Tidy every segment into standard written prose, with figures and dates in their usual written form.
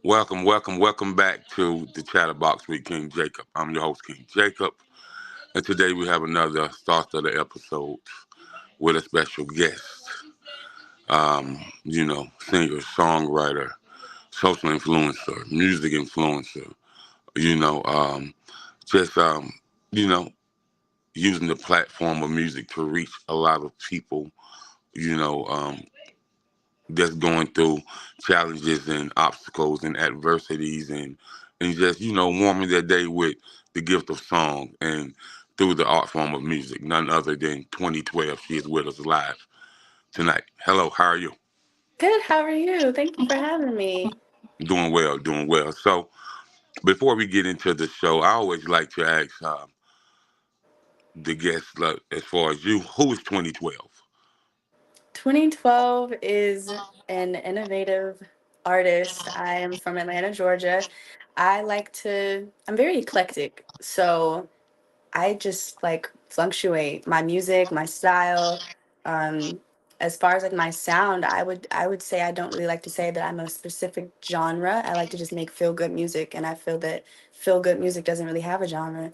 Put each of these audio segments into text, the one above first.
Welcome back to the Chatterbox with King Jacob. I'm your host, King Jacob, and today we have another star-studded episode with a special guest. Singer, songwriter, social influencer, music influencer. You know, um, just you know, using the platform of music to reach a lot of people. You know, um, that's going through challenges and obstacles and adversities and just warming their day with the gift of song and through the art form of music. None other than 2012. She is with us live tonight. Hello, how are you? Good, how are you? Thank you for having me. Doing well, doing well. So before we get into the show, I always like to ask the guests, like, as far as you, who is 2012? 2012 is an innovative artist. I am from Atlanta, Georgia. I'm very eclectic. So I just like fluctuate my music, my style. Um, as far as like my sound, I would say I don't really like to say that I'm a specific genre. I like to just make feel good music, and I feel that feel good music doesn't really have a genre.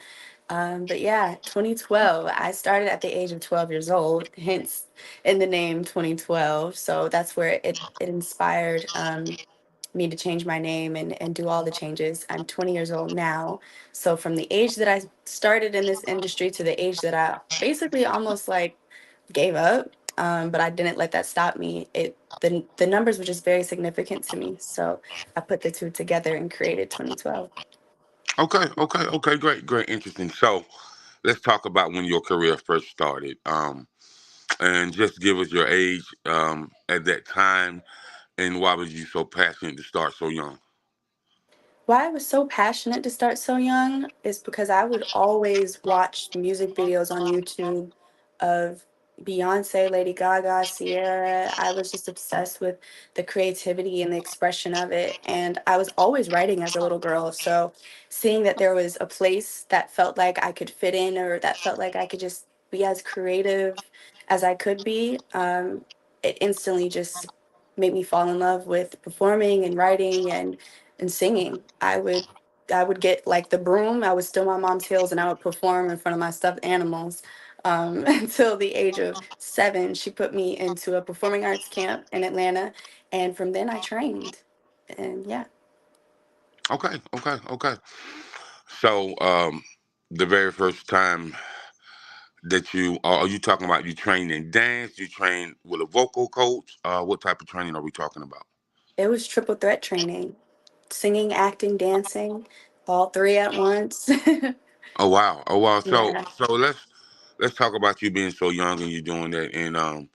But yeah, 2012. I started at the age of 12 years old, hence in the name 2012. So that's where it inspired me to change my name and do all the changes. I'm 20 years old now. So from the age that I started in this industry to the age that I basically almost like gave up, but I didn't let that stop me. The numbers were just very significant to me. So I put the two together and created 2012. Okay, great, interesting. So let's talk about when your career first started. And just give us your age at that time, and why was you so passionate to start so young? Why I was so passionate to start so young is because I would always watch music videos on YouTube of Beyonce, Lady Gaga, Sierra. I was just obsessed with the creativity and the expression of it. And I was always writing as a little girl. So seeing that there was a place that felt like I could fit in or that felt like I could just be as creative as I could be, it instantly just made me fall in love with performing and writing and singing. I would get like the broom. I would steal my mom's heels and I would perform in front of my stuffed animals. Until the age of 7, she put me into a performing arts camp in Atlanta, and from then I trained. And yeah, Okay. So, the very first time that are you talking about, you trained in dance? You trained with a vocal coach? What type of training are we talking about? it was triple threat training: singing, acting, dancing, all three at once. Oh wow. So Yeah. so let's talk about you being so young and you doing that, and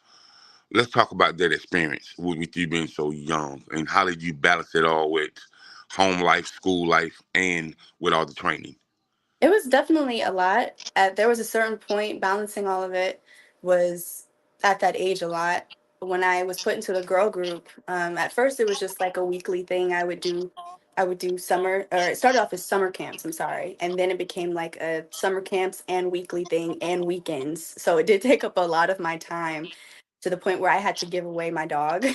let's talk about that experience with you being so young, and how did you balance it all with home life, school life, and with all the training? It was definitely a lot. There was a certain point balancing all of it was at that age a lot. When I was put into the girl group, at first it was just like a weekly thing. I would do summer, or it started off as summer camps, I'm sorry. And then it became like a summer camps and weekly thing and weekends. So it did take up a lot of my time to the point where I had to give away my dog.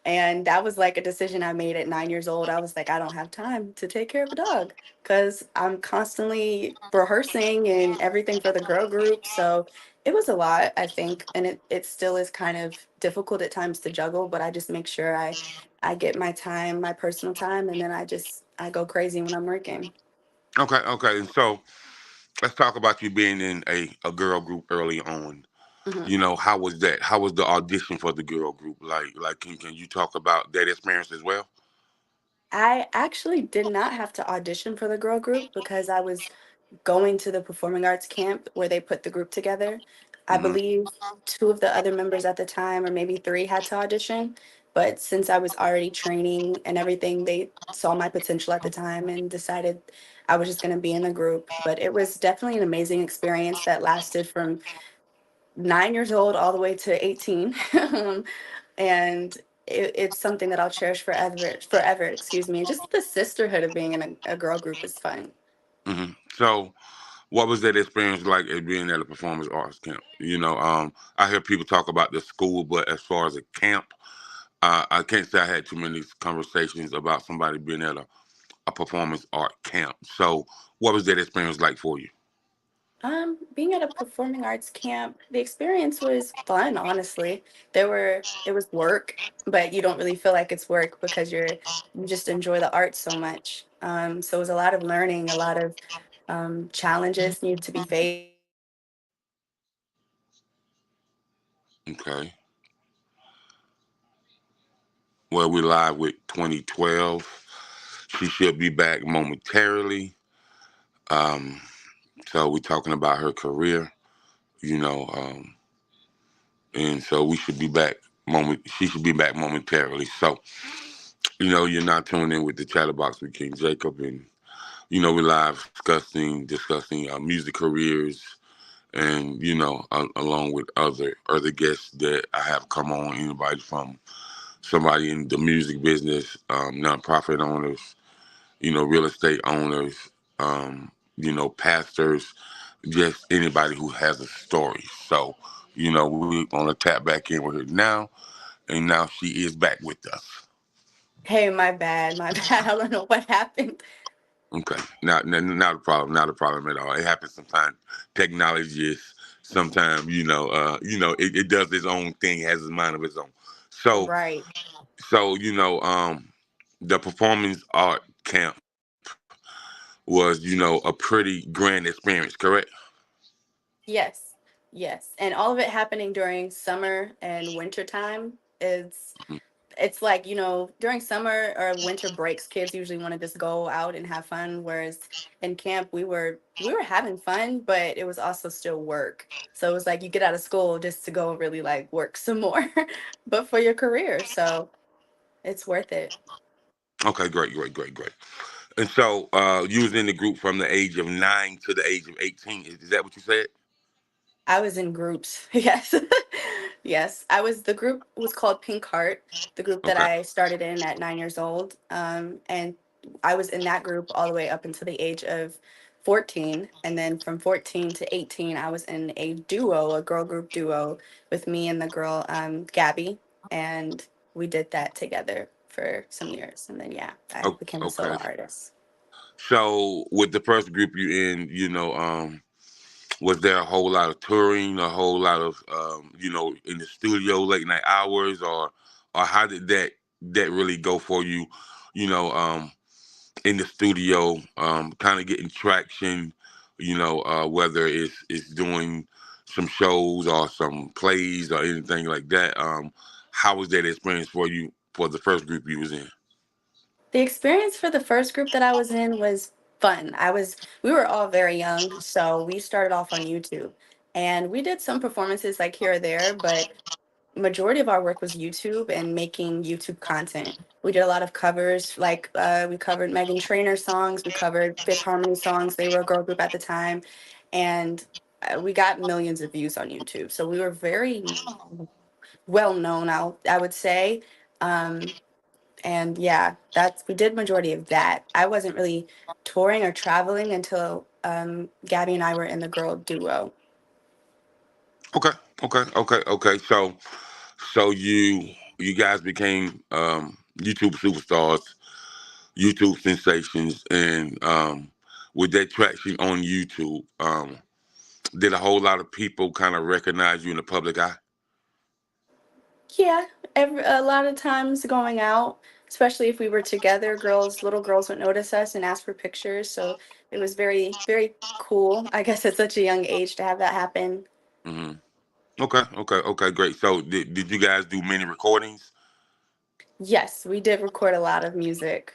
And that was like a decision I made at 9 years old. I was like, I don't have time to take care of a dog because I'm constantly rehearsing and everything for the girl group. So it was a lot, I think. And it still is kind of difficult at times to juggle, but I just make sure I get my time, my personal time, and then I go crazy when I'm working. Okay. And so let's talk about you being in a girl group early on. Mhm. How was that? How was the audition for the girl group? Like can you talk about that experience as well? I actually did not have to audition for the girl group because I was going to the performing arts camp where they put the group together. I Hmm. believe two of the other members at the time, or maybe three, had to audition. But since I was already training and everything, they saw my potential at the time and decided I was just going to be in the group. But it was definitely an amazing experience that lasted from 9 years old all the way to 18. And it's something that I'll cherish forever, excuse me. And just the sisterhood of being in a girl group is fun. So what was that experience like as being at a performance arts camp? I hear people talk about the school, but as far as a camp, I can't say I had too many conversations about somebody being at a performance art camp. So, what was that experience like for you? Being at a performing arts camp, the experience was fun, honestly. It was work, but you don't really feel like it's work because you just enjoy the art so much. So it was a lot of learning, a lot of challenges need to be faced. Okay. Well, we're live with 2012. She should be back momentarily. Um, so we're talking about her career, you know, and so we should be back moment. She should be back momentarily. So, you're not tuned in with the Chatterbox with King Jacob, and we're live discussing music careers, and along with other guests that I have come on. Anybody from somebody in the music business, nonprofit owners, real estate owners, pastors, just anybody who has a story. So, we're gonna tap back in with her now, and now she is back with us. Hey, my bad, my bad. I don't know what happened. Okay, not a problem, not a problem at all. It happens sometimes. Technology is sometimes, it does its own thing, has its mind of its own. So, Right. so the performance art camp was, a pretty grand experience, correct? Yes. Yes. And all of it happening during summer and winter time is it's like, during summer or winter breaks, kids usually want to just go out and have fun. Whereas in camp, we were having fun, but it was also still work. So it was like you get out of school just to go really like work some more, but for your career. So it's worth it. Okay, great, great, great, great. And so, you was in the group from the age of 9 to the age of 18. Is that what you said? I was in groups. Yes. Yes. The group was called Pink Heart, the group that Okay. I started in at 9 years old. And I was in that group all the way up until the age of 14. And then from 14 to 18, I was in a duo, a girl group duo with me and the girl, Gabby. And we did that together for some years. And then, yeah, I became a solo Okay. artist. So, with the first group you in, was there a whole lot of touring, a whole lot of, in the studio late night hours, or how did that really go for you? You know, in the studio, kind of getting traction. Whether it's doing some shows or some plays or anything like that. How was that experience for you for the first group you was in? The experience for the first group that I was in was fun. We were all very young, so we started off on YouTube. And we did some performances like here or there, but majority of our work was YouTube and making YouTube content. We did a lot of covers, like we covered Meghan Trainor songs, we covered Fifth Harmony songs. They were a girl group at the time, and we got millions of views on YouTube. So we were very well known, I would say. Um, and yeah, that's we did majority of that. I wasn't really touring or traveling until Gabby and I were in the girl duo. Okay, okay. So you guys became YouTube superstars, YouTube sensations, and with that traction on YouTube, did a whole lot of people kind of recognize you in the public eye? Yeah, a lot of times going out, especially if we were together, little girls would notice us and ask for pictures. So it was very, very cool. I guess at such a young age to have that happen. Hmm. Okay, great. So did you guys do many recordings? Yes, we did record a lot of music.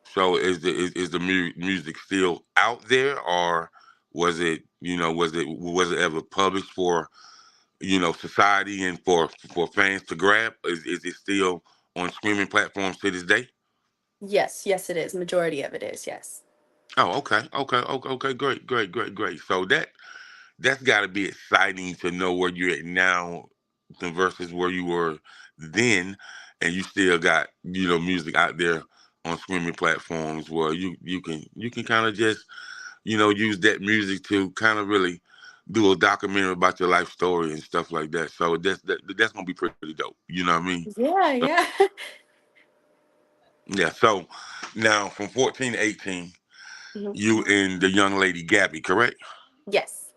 So is the music still out there, or was it ever published for society and for fans to grab? Is it still on streaming platforms to this day? Yes, yes, it is. Majority of it is, yes. Oh, okay, great. So that's got to be exciting to know where you're at now versus where you were then, and you still got music out there on streaming platforms where you can kind of just use that music to kind of really do a documentary about your life story and stuff like that. So that's gonna be pretty dope. You know what I mean? Yeah, So, yeah. yeah. So now from 14 to 18, Mhm. you and the young lady Gabby, correct? Yes.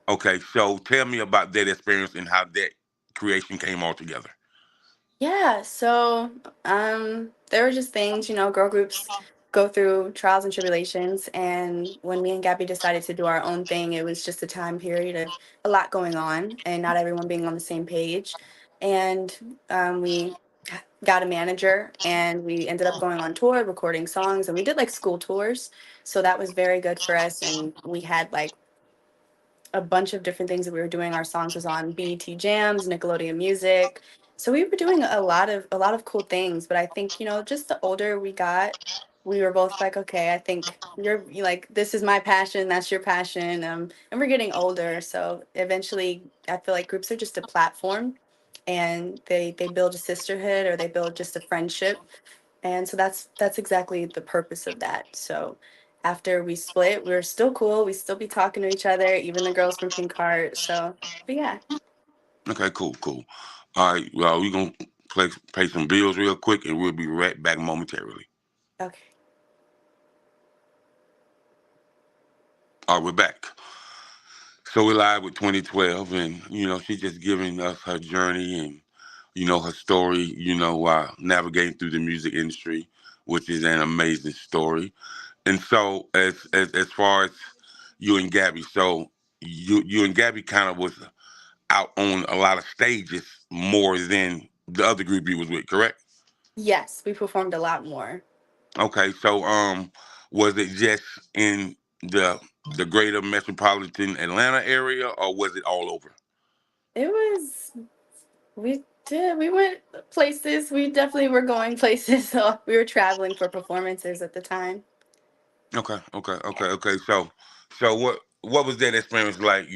Okay. So tell me about that experience and how that creation came all together. Yeah, so there were just things, girl groups go through trials and tribulations. And when me and Gabby decided to do our own thing, it was just a time period of a lot going on and not everyone being on the same page. And we got a manager and we ended up going on tour, recording songs, and we did like school tours. So that was very good for us. And we had like a bunch of different things that we were doing. Our songs was on BET Jams, Nickelodeon Music. So we were doing a lot of cool things. But I think, just the older we got, we were both like, okay, I think you like this is my passion, that's your passion. And we're getting older. So eventually I feel like groups are just a platform and they build a sisterhood or they build just a friendship. And so that's exactly the purpose of that. So after we split, we were still cool. We still be talking to each other, even the girls from Pink Heart. So, but yeah. Okay. Cool. Cool. All right. Well, we're gonna pay some bills real quick, and we'll be right back momentarily. Okay. All right. We're back. So we're live with 2012, and she's just giving us her journey and her story. Navigating through the music industry, which is an amazing story. And so, as far as you and Gabby, so you and Gabby kind of was out on a lot of stages more than the other group you was with, correct? Yes, we performed a lot more. Okay, so was it just in the greater metropolitan Atlanta area, or was it all over? It was we went places. We definitely were going places. So we were traveling for performances at the time. Okay, okay, Yeah. okay, okay. So what was that experience like?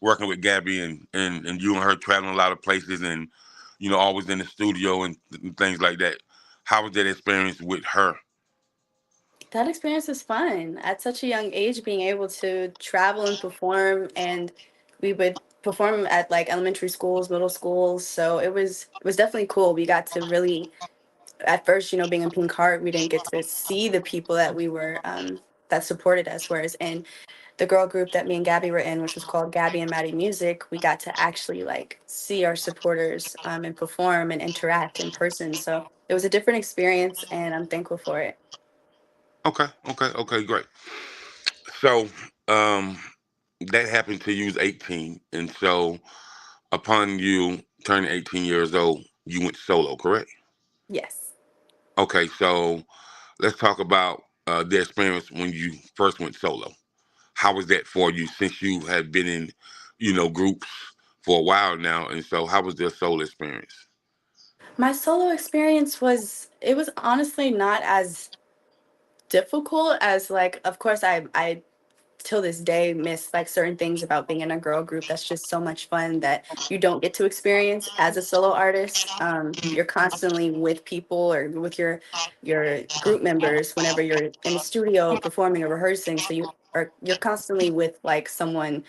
Working with Gabby and you and her traveling a lot of places and always in the studio and things like that. How was that experience with her? That experience was fun. At such a young age, being able to travel and perform, and we would perform at like elementary schools, middle schools. So it was definitely cool. We got to really, at first, being in Pink Heart, we didn't get to see the people that we were that supported us. Whereas in the girl group that me and Gabby were in, which was called Gabby and Maddie Music, we got to actually like see our supporters and perform and interact in person. So it was a different experience, and I'm thankful for it. Okay, okay, okay, great. So um that happened to you was 18, and so upon you turning 18 years old, you went solo, correct? Yes. Okay, so let's talk about the experience when you first went solo. How was that for you since you have been in, groups for a while now? And so how was their solo experience? My solo experience it was honestly not as difficult as like of course I till this day miss like certain things about being in a girl group that's just so much fun that you don't get to experience as a solo artist. You're constantly with people or with your group members whenever you're in the studio performing or rehearsing. So you're constantly with like someone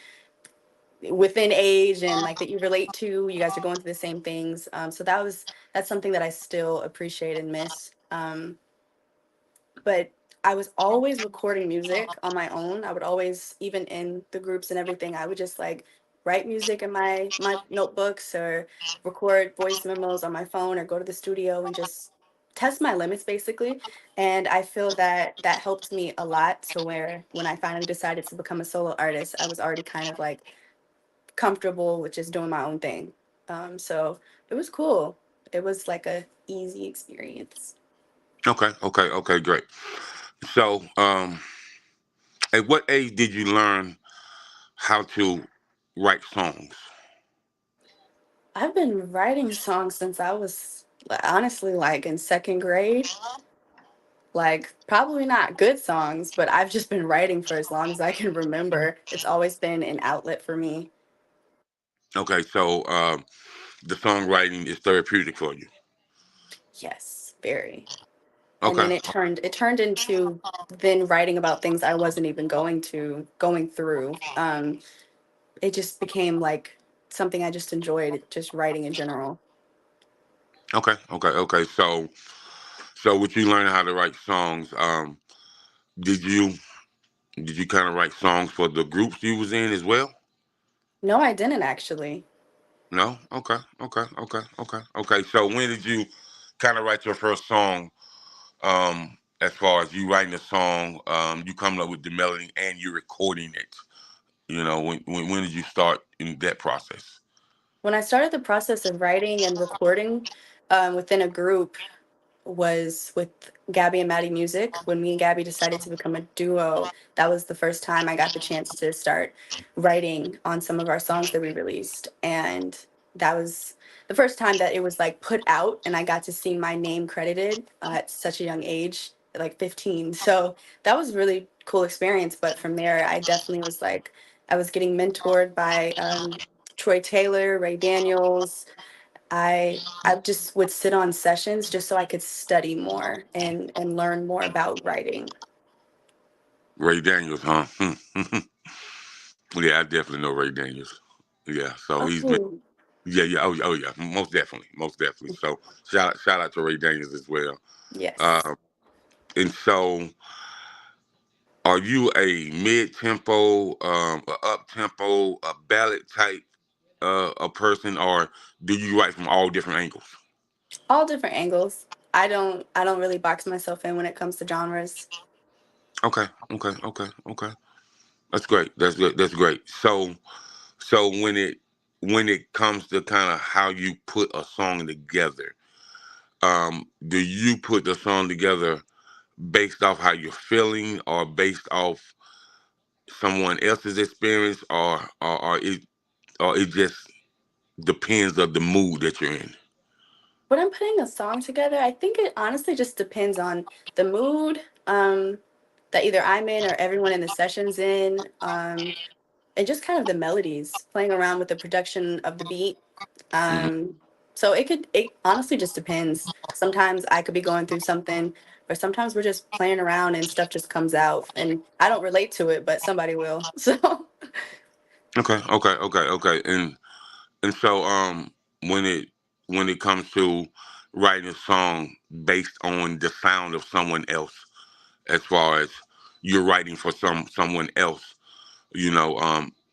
within age and like that you relate to. You guys are going through the same things. So that's something that I still appreciate and miss. But I was always recording music on my own. I would always, even in the groups and everything, I would just like write music in my notebooks or record voice memos on my phone or go to the studio and just test my limits basically. And I feel that that helped me a lot to where when I finally decided to become a solo artist, I was already kind of like comfortable with just doing my own thing. So it was cool. It was like a easy experience. Okay, okay, okay, great. So at what age did you learn how to write songs? I've been writing songs since I was honestly like in second grade. Like, probably not good songs, but I've just been writing for as long as I can remember. It's always been an outlet for me. Okay, so the songwriting is therapeutic for you. Yes, very. And Okay, then it turned into then writing about things I wasn't even going through. it just became like something I just enjoyed, just writing in general. Okay, okay, okay. So with you learning how to write songs, did you did you kind of write songs for the groups you was in as well? No, I didn't actually. No. Okay, okay, okay, okay, okay. So when did you kind of write your first song? As far as you writing a song, you coming up with the melody and you recording it. You know, when did you start in that process? When I started the process of writing and recording within a group, was with Gabby and Maddie Music. When me and Gabby decided to become a duo, that was the first time I got the chance to start writing on some of our songs that we released. And that was the first time that it was like put out and I got to see my name credited at such a young age, like 15. So that was a really cool experience. But from there, I definitely was like, I was getting mentored by Troy Taylor, Ray Daniels, I just would sit on sessions just so I could study more and learn more about writing. Ray Daniels, huh? Yeah, I definitely know Ray Daniels. Yeah, so he's been. Oh, Yeah, yeah, oh yeah, most definitely, most definitely. So shout out to Ray Daniels as well. yes. Uh, and so, are you a mid tempo, a up tempo, a ballad type a person, or do you write from all different angles? All different angles. I don't really box myself in when it comes to genres. Okay, okay, okay, okay. That's great. That's good. That's great. So when it comes to kind of how you put a song together, do you put the song together based off how you're feeling, or based off someone else's experience, or it just depends of the mood that you're in? When I'm putting a song together, I think it honestly just depends on the mood that either I'm in or everyone in the session's in, and just kind of the melodies, playing around with the production of the beat. Hmm. Um, so it honestly just depends. Sometimes I could be going through something, or sometimes we're just playing around and stuff just comes out, and I don't relate to it, but somebody will. So Okay, okay, okay, okay. And so when it comes to writing a song based on the sound of someone else, as far as you're writing for someone else, you know,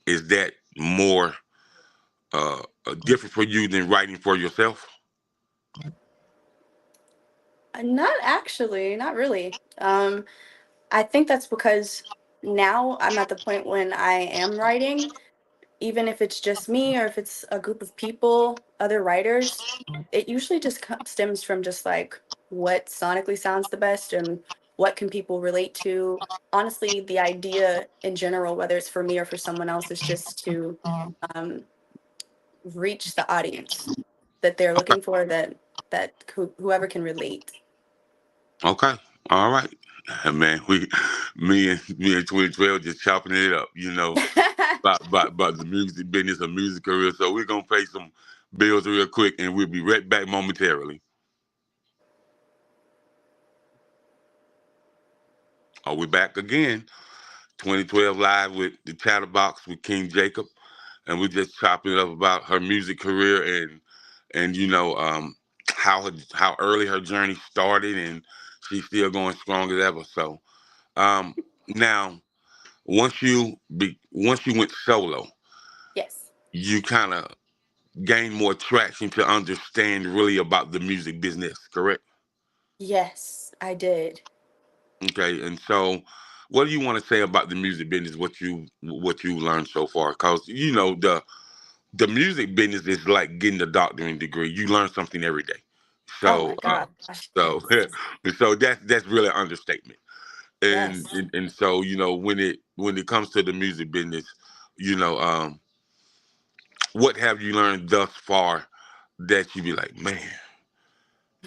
is that more different for you than writing for yourself? not actually, not really. I think that's because now I'm at the point when I am writing, even if it's just me or if it's a group of people, other writers, it usually just stems from just like what sonically sounds the best and what can people relate to. Honestly, the idea in general, whether it's for me or for someone else, is just to um, reach the audience that they're Okay, looking for, that whoever can relate. okay, all right. Man, me and 2012 just chopping it up, you know, about the music business, a music career. So we're gonna pay some bills real quick, and we'll be right back momentarily. Are we back again? 2012 live with the Chatterbox with King Jacob, and we're just chopping it up about her music career and you know how early her journey started, and she's still going strong as ever. So um, now once you went solo, Yes. you kind of gained more traction to understand really about the music business, correct? Yes, I did. Okay, and so what do you want to say about the music business? What you learned so far? Because you know the music business is like getting a doctorate degree. You learn something every day. Oh So my gosh. so Yes. so that's really an understatement. Yes. And so you know when it comes to the music business, you know what have you learned thus far that you be like, man,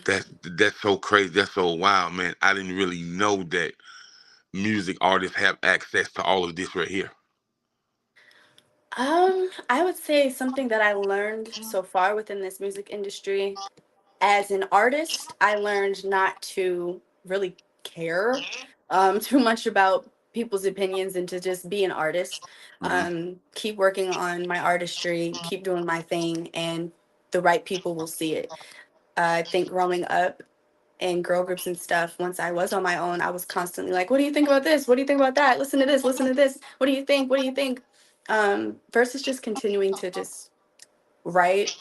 that's so crazy, that's so wild, man. I didn't really know that music artists have access to all of this right here. I would say something that I learned so far within this music industry. As an artist, I learned not to really care too much about people's opinions and to just be an artist. Hmm. Keep working on my artistry, keep doing my thing, and the right people will see it. I think growing up in girl groups and stuff, once I was on my own, I was constantly like, what do you think about this? What do you think about that? Listen to this, listen to this. What do you think? What do you think? Versus just continuing to just write,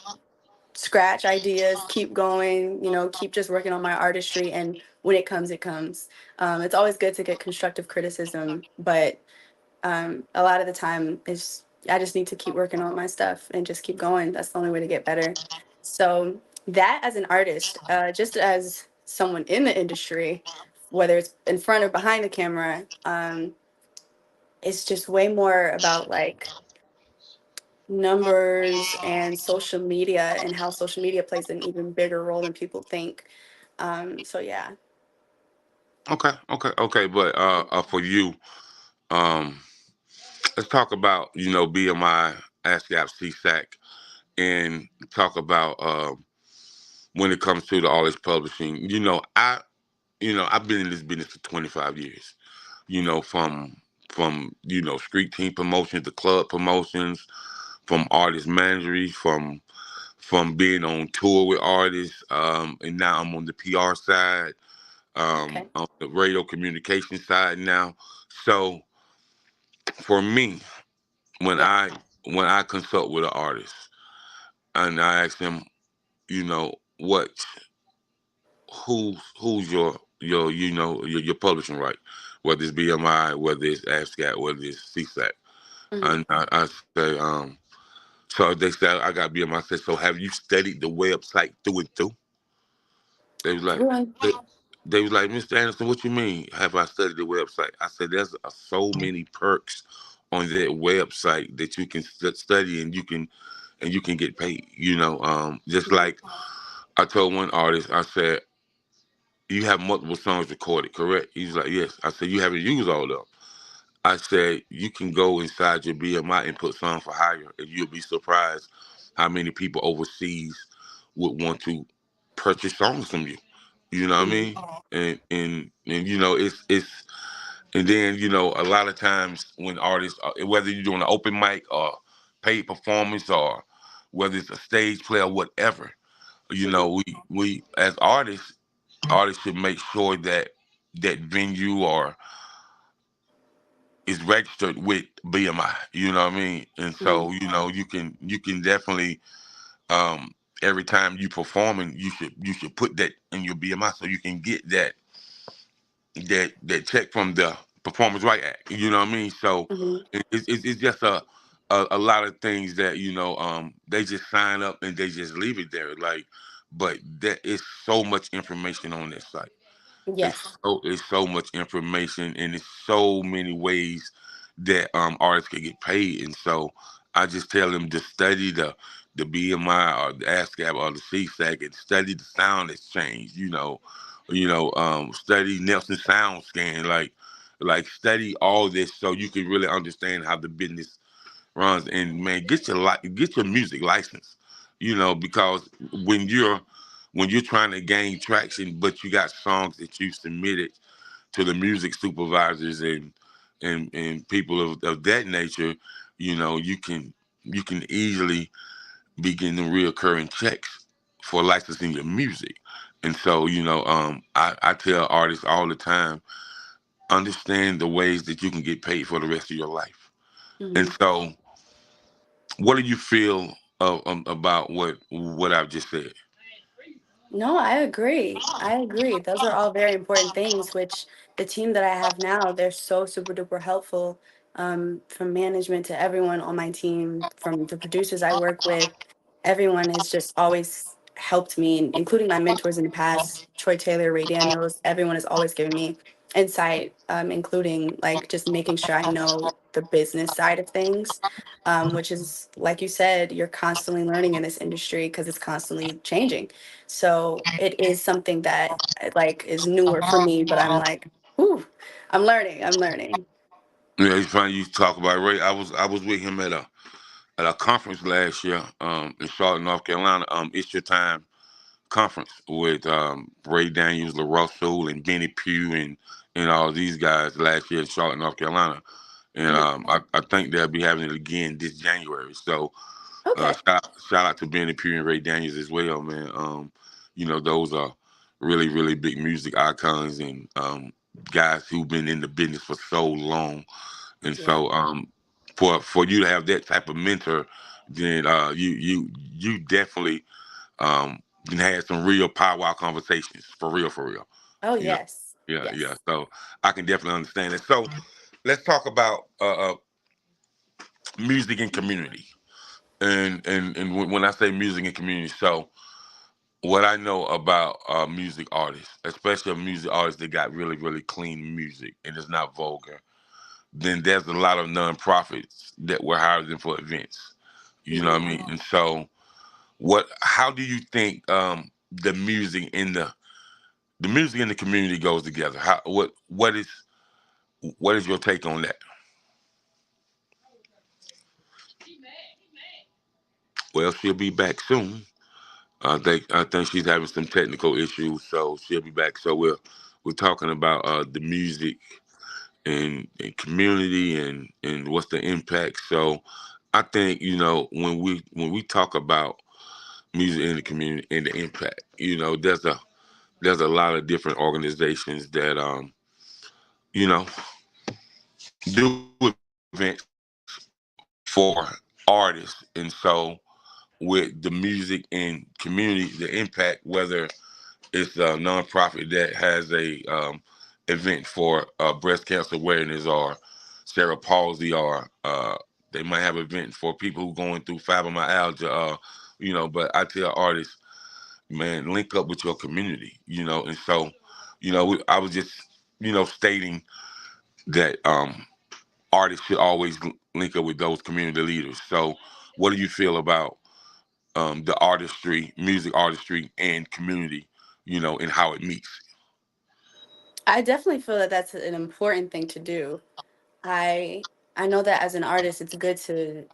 scratch ideas, keep going, keep just working on my artistry. And when it comes, it comes. It's always good to get constructive criticism, but a lot of the time is I just need to keep working on my stuff and just keep going. That's the only way to get better. So that as an artist, just as someone in the industry, whether it's in front or behind the camera, it's just way more about like numbers and social media and how social media plays an even bigger role than people think. So yeah. Okay, okay, okay. But for you, um, let's talk about BMI, ASCAP, CSAC, and talk about when it comes to the artist publishing. I've been in this business for 25 years. From street team promotions to club promotions, from artist managery, from being on tour with artists, and now I'm on the PR side, Okay. on the radio communication side now. So for me, when Yeah. I consult with an artist and I ask them, what who's your publishing right, whether it's BMI, whether it's ASCAT, whether it's CSAC, Hmm. and I say, so they said I got BMI. I said, so have you studied the website through and through? They was like, Everyone. they was like, Mr. Anderson, what you mean? Have I studied the website? I said, there's so many perks on that website that you can study and you can get paid. Just Mhm. like I told one artist, I said, you have multiple songs recorded, correct? He's like, yes. I said, you haven't used all of them. I said, you can go inside your BMI and put song for hire, and you'll be surprised how many people overseas would want to purchase songs from you. You know what I Mhm. mean? And it's and then a lot of times when artists, whether you're doing an open mic or paid performance or whether it's a stage play or whatever, Mhm. we as artists should make sure that that venue or is registered with BMI. You know what I mean? And Mhm. so you can definitely, um, every time you performing, you should put that in your BMI so you can get that check from the Performance Right Act. You know what I mean? So Mhm. it's just a lot of things that they just sign up and they just leave it there. Like, but there is so much information on this site. Yes. It's so much information and it's so many ways that artists can get paid. And so I just tell them to study the BMI or the ASCAP or the CSAC and study the sound exchange. Study Nelson Sound Scan, like study all this so you can really understand how the business runs. And man, get your music license. Because when you're when you're trying to gain traction, but you got songs that you submitted to the music supervisors and people of that nature, you can easily be getting reoccurring checks for licensing your music. And so, I tell artists all the time, understand the ways that you can get paid for the rest of your life. And Mhm. so, what do you feel about what I've just said? No, I agree. I agree. Those are all very important things, which the team that I have now, they're so super duper helpful. From management to everyone on my team, from the producers I work with, everyone has just always helped me, including my mentors in the past, Troy Taylor, Ray Daniels. Everyone has always given me insight, including like just making sure I know the business side of things, which is, like you said, you're constantly learning in this industry because it's constantly changing. So it is something that like is newer for me, but I'm like, whew, I'm learning. I'm learning. Yeah, it's funny you talk about Ray. I was with him at a conference last year in Charlotte, North Carolina. It's your time conference with Ray Daniels, LaRussell, and Benny Pugh, and all these guys last year in Charlotte, North Carolina. And Mhm. I think they'll be having it again this January. So Okay. shout out to Benny Pugh and Ray Daniels as well, man. Those are really, really big music icons and guys who've been in the business for so long. And Yeah. so for you to have that type of mentor, then you definitely can have some real powwow conversations for real, for real. Oh, You know, yes. yeah. Yes. So I can definitely understand it. So let's talk about music and community. And when I say music and community, so what I know about music artists, especially music artists that got really, really clean music and it's not vulgar, then there's a lot of nonprofits that were hiring them for events. You know what Hmm. I mean? And so, how do you think the music in the music and the community goes together? What is your take on that? Well, she'll be back soon. I think she's having some technical issues, so she'll be back. So we're talking about the music and community and what's the impact. So I think when we talk about music in the community and the impact, there's a lot of different organizations that you know do events for artists, and so with the music and community, the impact, whether it's a nonprofit that has a event for breast cancer awareness or cerebral palsy, or they might have events for people who going through fibromyalgia. But I tell artists, man, link up with your community. And so, I was just, stating that artists should always link up with those community leaders. So, what do you feel about the artistry, music artistry, and community? And how it meets. I definitely feel that that's an important thing to do. I I know that as an artist, it's good to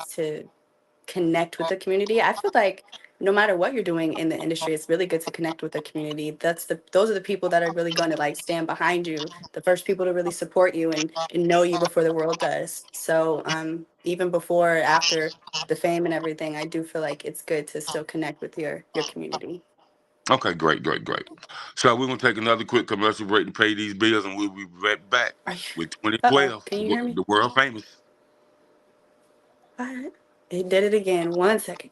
connect with the community. I feel like no matter what you're doing in the industry, it's really good to connect with the community. Those are the people that are really going to like stand behind you, the first people to really support you and know you before the world does. So even before, after the fame and everything, I do feel like it's good to still connect with your community. Okay, great, great, great. So we're gonna take another quick commercial break and pay these bills, and we'll be right back Are you, with uh-oh, 2012, can you hear me? the world famous. What? It did it again. 1 second.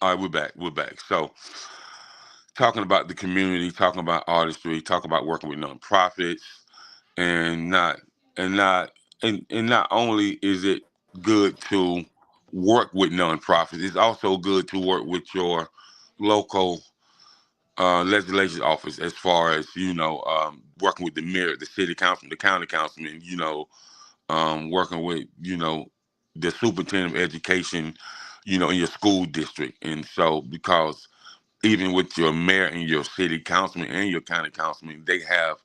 All right, we're back. We're back. So talking about the community, talking about artistry, talking about working with nonprofits, and not only is it good to work with nonprofits, it's also good to work with your local legislation office, as far as working with the mayor, the city council, the county councilman, working with the superintendent of education, in your school district. And so, because even with your mayor and your city councilman and your county councilman, they have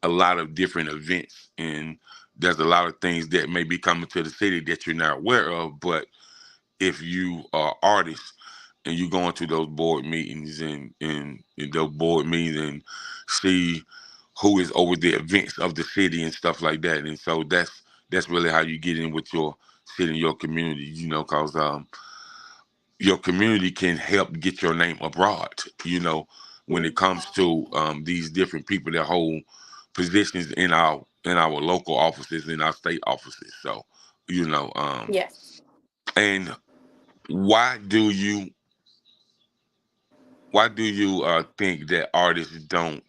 a lot of different events, and there's a lot of things that may be coming to the city that you're not aware of. But if you are artists and you go into those board meetings and those board meetings and see who is over the events of the city and stuff like that. And so that's really how you get in with your city and your community, because your community can help get your name abroad, when it Mm, comes to these different people that hold positions in our local offices, in our state offices. So, you know, um, yes. and why do you think that artists don't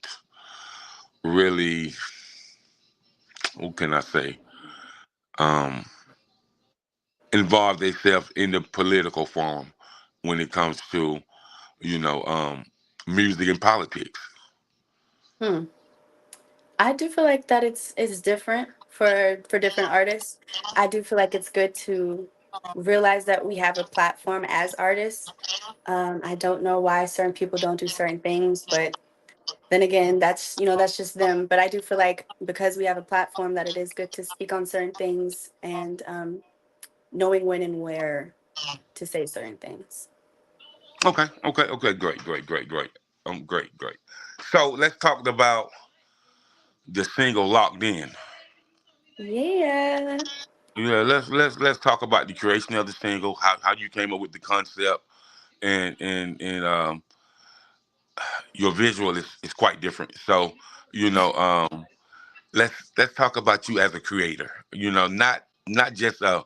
really, what can I say, um, involve themselves in the political forum when it comes to you know um, music and politics? Hmm. I do feel like that it's different for different artists. I do feel like it's good to realize that we have a platform as artists. I don't know why certain people don't do certain things, but then again, that's, that's just them. But I do feel like because we have a platform that it is good to speak on certain things, and knowing when and where to say certain things. Okay, okay, okay, great, great, great, great. Great, great. So let's talk about the single "Locked In." Yeah. Yeah, let's talk about the creation of the single, how you came up with the concept, and your visual is quite different. So you know, let's talk about you as a creator. Not just a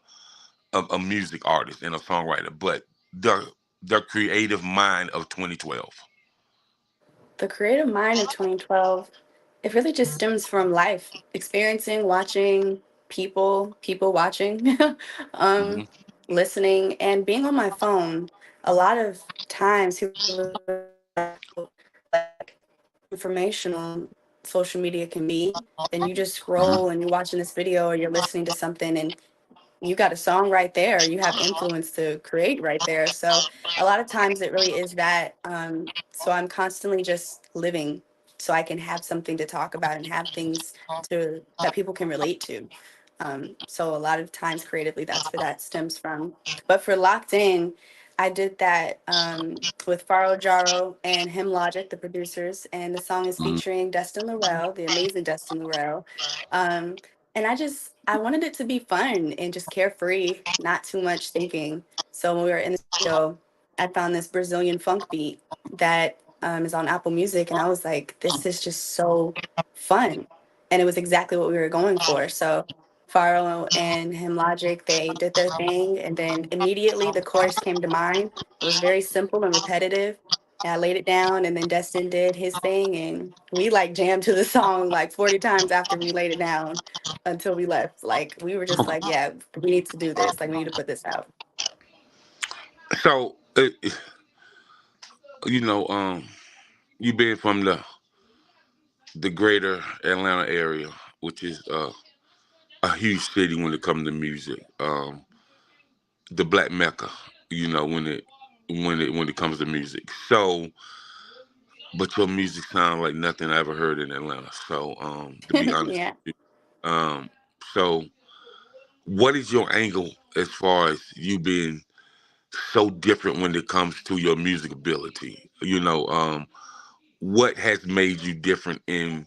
music artist and a songwriter, but the creative mind of 2012. The creative mind of 2012, it really just stems from life, experiencing, watching people watching, um, Hmm. listening, and being on my phone. A lot of times, people like informational social media can be, then you just scroll and you're watching this video or you're listening to something, and you got a song right there. You have influence to create right there. So a lot of times it really is that. So I'm constantly just living so I can have something to talk about and have things to that people can relate to. So a lot of times creatively, that's where that stems from. But for Locked In, I did that with Faro Jaro and Him Logic, the producers, and the song is featuring Dustin Laurel, the amazing Dustin Laurel. Um, and I wanted it to be fun and just carefree, not too much thinking. So when we were in the studio, I found this Brazilian funk beat that is on Apple Music, and I was like, this is just so fun. And it was exactly what we were going for. So Faro and Him Logic, they did their thing, and then immediately the chorus came to mind. It was very simple and repetitive. And I laid it down, and then Destin did his thing, and we like jammed to the song like 40 times after we laid it down until we left. Like we were just like, yeah, we need to do this. Like we need to put this out. So you know, you being from the greater Atlanta area, which is a huge city when it comes to music, the Black Mecca. When it comes to music. So, but your music sounds like nothing I ever heard in Atlanta. So, to be honest Yeah. with you, so what is your angle as far as you being so different when it comes to your music ability? What has made you different in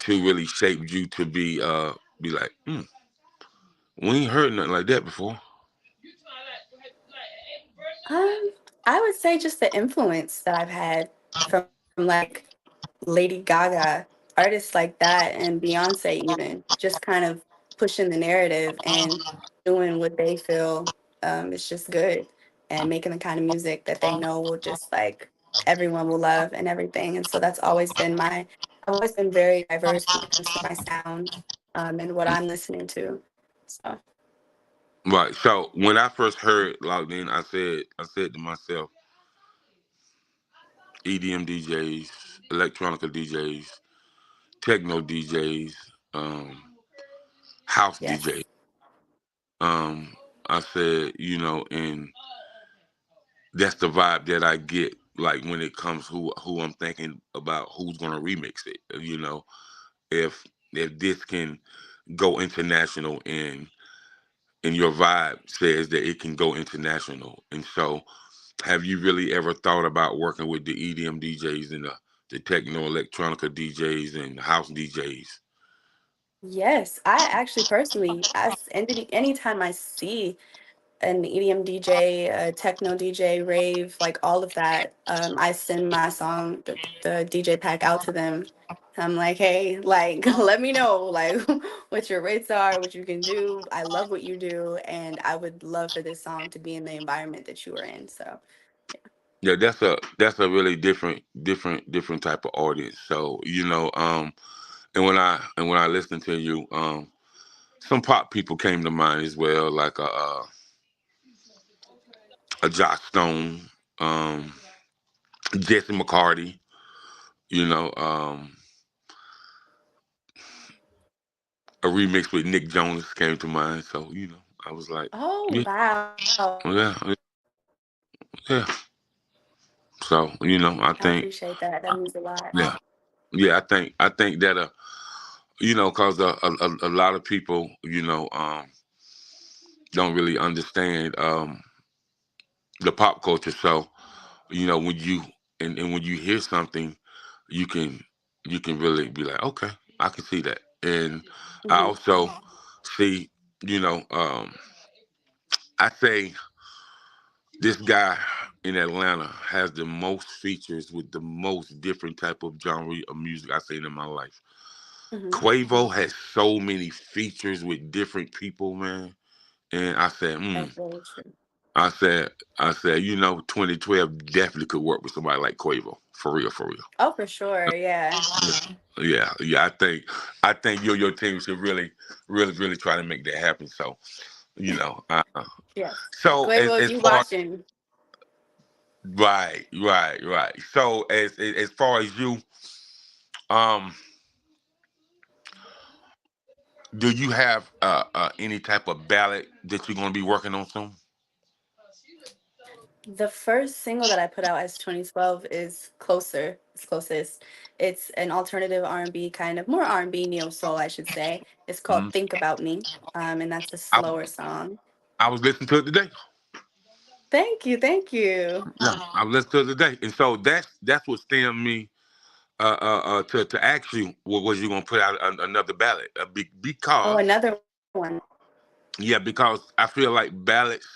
to really shape you to be like, we ain't heard nothing like that before. Um, I would say just the influence that I've had from like Lady Gaga, artists like that, and Beyonce even, just kind of pushing the narrative and doing what they feel is just good, and making the kind of music that they know will just like everyone will love and everything. And so that's always been I've always been very diverse when it comes to my sound and what I'm listening to. So Right. So when I first heard Locked In, I said to myself, EDM DJs, electronica DJs, techno DJs, house DJs. yes. I said, and that's the vibe that I get. Like when it comes who I'm thinking about who's gonna remix it. If this can go international and your vibe says that it can go international. And so, have you really ever thought about working with the EDM DJs and the techno electronica DJs and the house DJs? Yes, I actually personally, anytime I see an EDM DJ, a techno DJ, rave, like all of that, I send my song, the DJ pack out to them. I'm like, hey, like, let me know, like, what your rates are, what you can do. I love what you do, and I would love for this song to be in the environment that you are in. So, Yeah, that's a really different type of audience. So and when I listened to you, some pop people came to mind as well, like a Josh Stone, um, Jesse McCarty. You know, a remix with Nick Jonas came to mind. So I was like, oh yeah, wow, yeah, yeah. So I I think, appreciate that. That means a lot. yeah. Yeah, I think that cause a lot of people, don't really understand the pop culture. So when you and when you hear something, you can you can really be like, okay, I can see that. And I Hmm. also see, you know, um, I say this guy in Atlanta has the most features with the most different type of genre of music I've seen in my life. Hmm. Quavo has so many features with different people, man. And I said, That's very true. I said, I said, 2012 definitely could work with somebody like Quavo, for real, for real. Oh, for sure. Yeah. Yeah, yeah. I think your team should really, really, really try to make that happen. So, you know, uh, Yes. so Quavo, if as you far watching, right, right, right. So as far as you, um, do you have any type of ballad that you're gonna be working on soon? the first single that I put out as 2012 is Closer. It's closest. It's an alternative R&B, kind of more R&B neo soul, I should say. It's called Mhm. Think About Me, and that's a I, slower song. I was listening to it today. Thank you, thank you. Yeah, I was listening to it today, and so that's what stemmed me to ask you, was you gonna put out another ballad? Oh, Because another one. yeah, because I feel like ballads.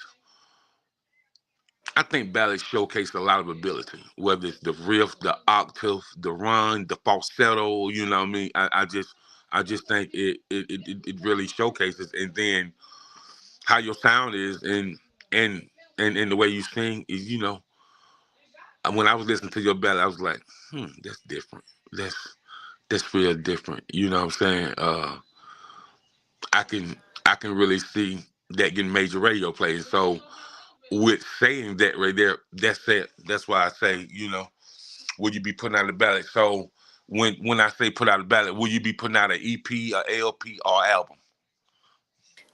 I think ballads showcase a lot of ability, whether it's the riff, the octave, the run, the falsetto. You know what I mean? I just think it really showcases, and then how your sound is, and and the way you sing is. When I was listening to your ballad, I was like, that's different. That's real different. You know what I'm saying? I can I can really see that getting major radio plays. So with saying that right there, that's it. That's why I say, will you be putting out a ballot? So when I say put out a ballot, will you be putting out an EP, a LP, or album?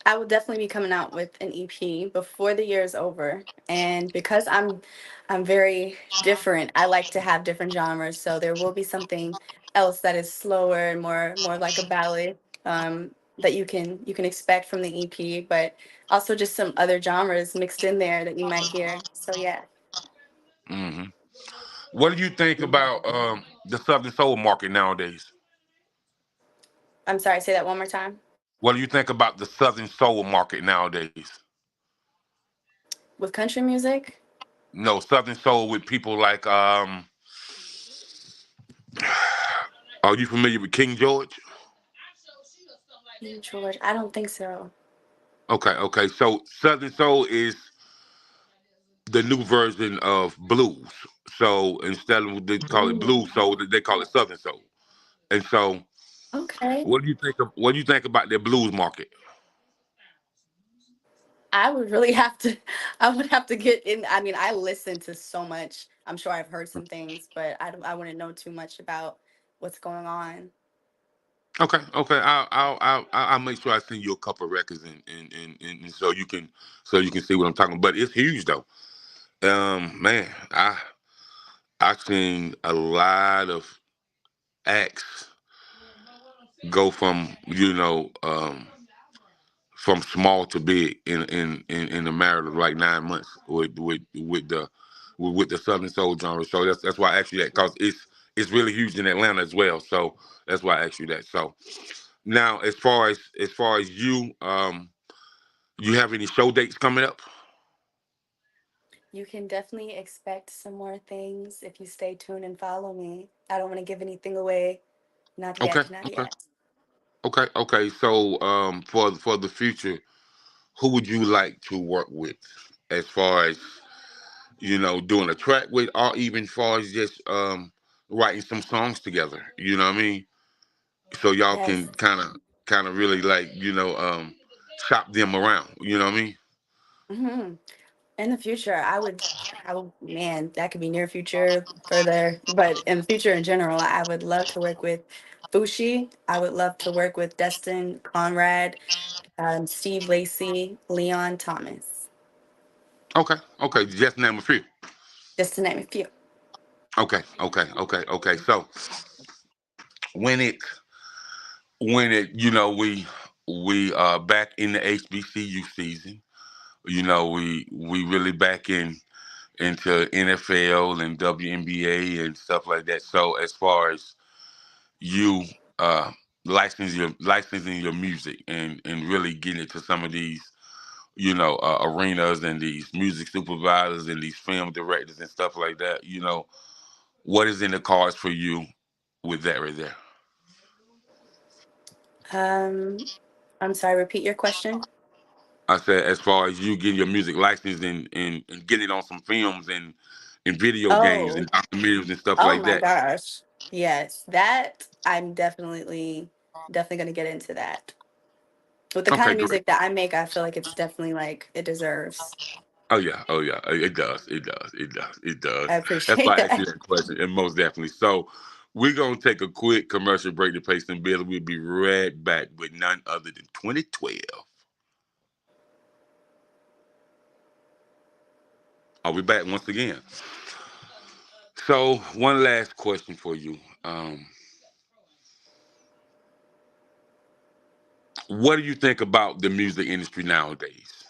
I will definitely be coming out with an EP before the year is over. And because I'm very different, I like to have different genres. So there will be something else that is slower and more like a ballad, that you can expect from the EP, but also just some other genres mixed in there that you might hear. So yeah. hmm What do you think about the Southern Soul market nowadays? I'm sorry, say that one more time. What do you think about the Southern Soul market nowadays? With country music, No, Southern Soul with people like are you familiar with King George? King George, I don't think so. Okay, okay. So Southern Soul is the new version of blues. So instead of they call it Ooh, blues soul, they call it Southern Soul. And so, okay. what do you think about the blues market? I would really have to I would have to get in. I mean, I listen to so much. I'm sure I've heard some things, but I wouldn't know too much about what's going on. Okay, okay. I'll make sure I send you a couple of records, and so you can see what I'm talking. But it's huge though. Man, I've seen a lot of acts go from small to big in a matter of like 9 months with the Southern Soul genre. So that's why I asked you that, because it's really huge in Atlanta as well. So that's why I asked you that. So now, as far as you have any show dates coming up? You can definitely expect some more things if you stay tuned and follow me. I don't want to give anything away. Not Okay, yet, not okay, yet. okay, okay. So for the future, who would you like to work with, as far as doing a track with, or even far as just writing some songs together? You know what I mean? So y'all can Yes. kind of really, like, shop them around. You know what I mean? Hmm. In the future, I would, man, that could be near future, further, but in the future in general, I would love to work with Fushi. I would love to work with Destin Conrad, Steve Lacy, Leon Thomas, Okay, okay. Just name a few. just to name a few. Okay, okay, okay, okay. So when it we back in the HBCU season. We really back into NFL and WNBA and stuff like that. So as far as you uh licensing your music and really getting into some of these arenas and these music supervisors and these film directors and stuff like that, what is in the cards for you with that right there? Um, I'm sorry, repeat your question. I said, as far as you getting your music licensed and getting it on some films and video games and Oh, documentaries and stuff oh like my that. gosh. Yes, that I'm definitely gonna get into that. With the kind Okay, of great. music that I make, I feel like it's definitely like it deserves. Oh yeah, oh yeah. It does, it does, it does, it does. I That's appreciate why I asked you that. that question, and most definitely. So we're gonna take a quick commercial break to pay some bills. We'll be right back with none other than 2012. Are we back once again? So one last question for you. What do you think about the music industry nowadays?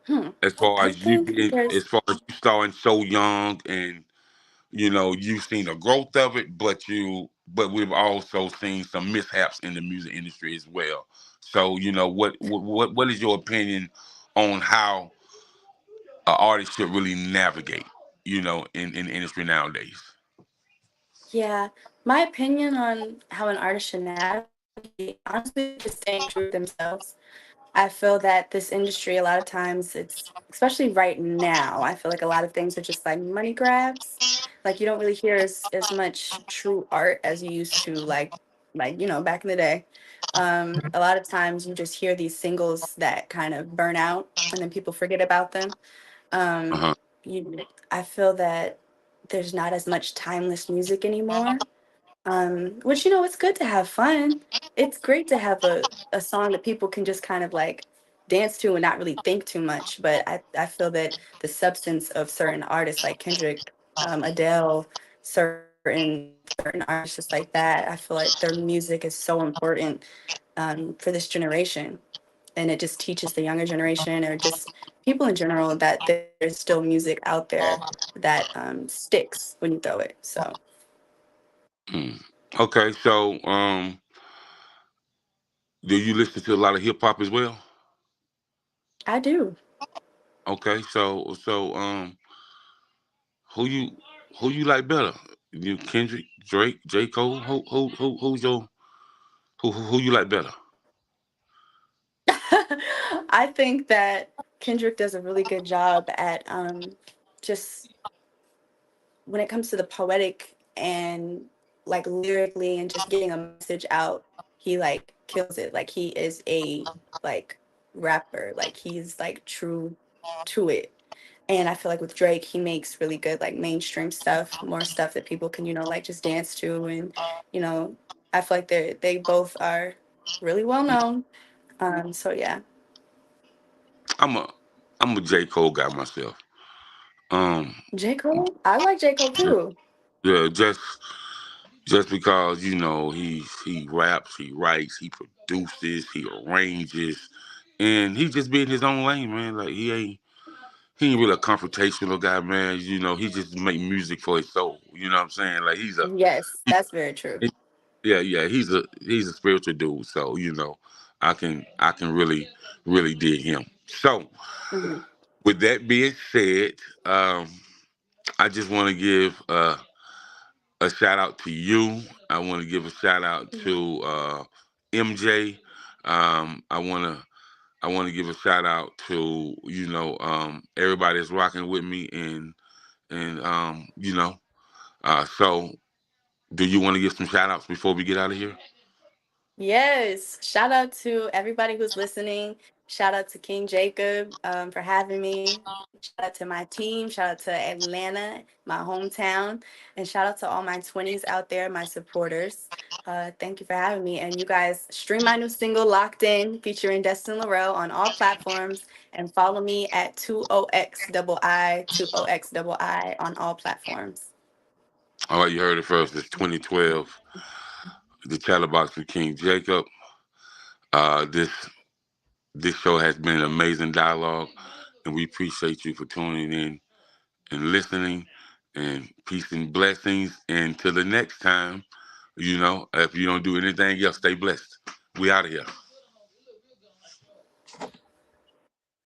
Hmm. As far I as you think being, as there's far as you starting so young, and you've seen the growth of it, but we've also seen some mishaps in the music industry as well. So what is your opinion on how an artist should really navigate, in the industry nowadays? Yeah, my opinion on how an artist should navigate, honestly, just staying true to themselves. I feel that this industry, a lot of times, it's especially right now, I feel like a lot of things are just like money grabs. Like you don't really hear as much true art as you used to, back in the day. A lot of times you just hear these singles that kind of burn out and then people forget about them. Um, Uh-huh. I feel that there's not as much timeless music anymore. Which it's good to have fun. It's great to have a song that people can just kind of like dance to and not really think too much. But I feel that the substance of certain artists like Kendrick, Adele, certain artists just like that, I feel like their music is so important for this generation. And it just teaches the younger generation or just people in general that there's still music out there that sticks when you throw it. So Mm. Okay, so do you listen to a lot of hip hop as well? I do. Okay, so who you who you like better? You Kendrick, Drake, J. Cole? Who's your who you like better? I think that Kendrick does a really good job at just when it comes to the poetic and like lyrically and just getting a message out, he like kills it. Like he is a like rapper. Like he's like true to it. And I feel like with Drake, he makes really good like mainstream stuff, more stuff that people can, like just dance to and you know, I feel like they both are really well known. So yeah. I'm a I'm a J. Cole guy myself. Um, J. Cole? I like J. Cole too. yeah, just because he raps, he writes, he produces, he arranges, and he just be in his own lane, man. Like he ain't really a confrontational guy, man. He just make music for his soul. You know what I'm saying? Like Yes, that's very true. he- yeah, he's a spiritual dude. So I can really dig him. So Hmm. with that being said, I just want to give a shout out to you. I want to give a shout out to MJ. I want to give a shout out to everybody that's rocking with me and so do you want to give some shout outs before we get out of here? Yes. Shout out to everybody who's listening. Shout out to King Jacob for having me. Shout out to my team. Shout out to Atlanta, my hometown. And shout out to all my 20s out there, my supporters. Thank you for having me. And you guys stream my new single, Locked In, featuring Destin Laurel on all platforms. And follow me at 2OXII, 2OXII on all platforms. All right, you heard it first. It's 2012. The Chatterbox with King Jacob. This show has been an amazing dialogue, and we appreciate you for tuning in and listening. And peace and blessings. And till the next time, if you don't do anything else, stay blessed. We out of here.